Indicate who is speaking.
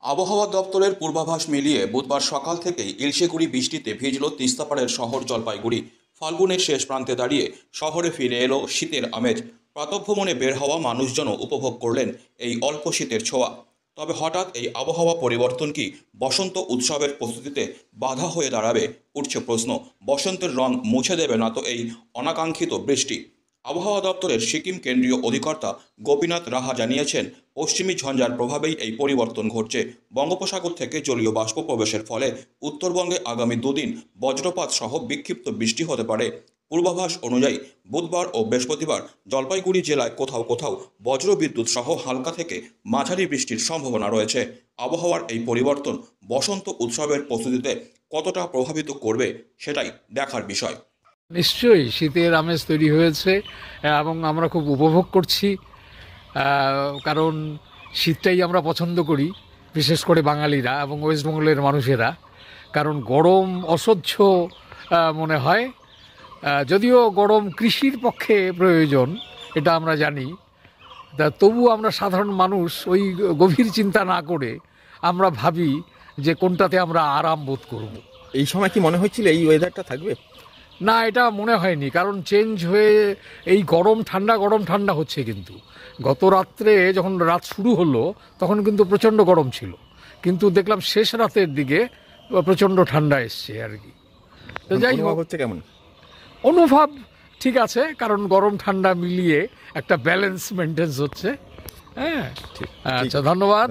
Speaker 1: আবহাওয়া দপ্তরের পূর্বাভাস মিলিয়ে বুধবার সকাল থেকেই ইলশেগুড়ি বৃষ্টিতে ভিজল তিস্তাপাড়ের শহর জলপাইগুড়ি। ফাল্গুনের শেষ প্রান্তে দাঁড়িয়ে শহরে ফিরে এলো শীতের আমেজ। প্রাতঃভ্রমণে বের হওয়া মানুষজনও উপভোগ করলেন এই অল্প শীতের ছোঁয়া। তবে হঠাৎ এই আবহাওয়া পরিবর্তন কি বসন্ত উৎসবের প্রস্তুতিতে বাধা হয়ে দাঁড়াবে? উঠছে প্রশ্ন। বসন্তের রং মুছে দেবে না তো এই অনাকাঙ্ক্ষিত বৃষ্টি? আবহাওয়া দপ্তরের সিকিম কেন্দ্রীয় অধিকর্তা গোপীনাথ রাহা জানিয়েছেন, পশ্চিমী ঝঞ্ঝার প্রভাবেই এই পরিবর্তন ঘটছে। বঙ্গোপসাগর থেকে জলীয় বাষ্প প্রবেশের ফলে উত্তরবঙ্গে আগামী দুদিন বজ্রপাত সহ বিক্ষিপ্ত বৃষ্টি হতে পারে। পূর্বাভাস অনুযায়ী বুধবার ও বৃহস্পতিবার জলপাইগুড়ি জেলায় কোথাও কোথাও বজ্রবিদ্যুৎ সহ হালকা থেকে মাঝারি বৃষ্টির সম্ভাবনা রয়েছে। আবহাওয়ার এই পরিবর্তন বসন্ত উৎসবের প্রস্তুতিতে কতটা প্রভাবিত করবে সেটাই দেখার বিষয়।
Speaker 2: নিশ্চয়ই শীতের আমেজ তৈরি হয়েছে এবং আমরা খুব উপভোগ করছি, কারণ শীতটাই আমরা পছন্দ করি, বিশেষ করে বাঙালিরা এবং ওয়েস্টবেঙ্গলের মানুষেরা। কারণ গরম অসহ্য মনে হয়, যদিও গরম কৃষির পক্ষে প্রয়োজন, এটা আমরা জানি। তা তবু আমরা সাধারণ মানুষ ওই গভীর চিন্তা না করে আমরা ভাবি যে কোনটাতে আমরা আরাম বোধ করব।
Speaker 3: এই সময় কি মনে হচ্ছিল এই ওয়েদারটা থাকবে?
Speaker 2: না, এটা মনে হয়নি, কারণ চেঞ্জ হয়ে এই গরম ঠান্ডা হচ্ছে। কিন্তু গত রাত্রে যখন রাত শুরু হলো তখন কিন্তু প্রচণ্ড গরম ছিল, কিন্তু দেখলাম শেষ রাতের দিকে প্রচণ্ড ঠান্ডা এসছে আর কি। তো যাই হোক,
Speaker 3: হচ্ছে কেমন
Speaker 2: অনুভব ঠিক আছে, কারণ গরম ঠান্ডা মিলিয়ে একটা ব্যালেন্স মেনটেন্স হচ্ছে। হ্যাঁ, আচ্ছা, ধন্যবাদ।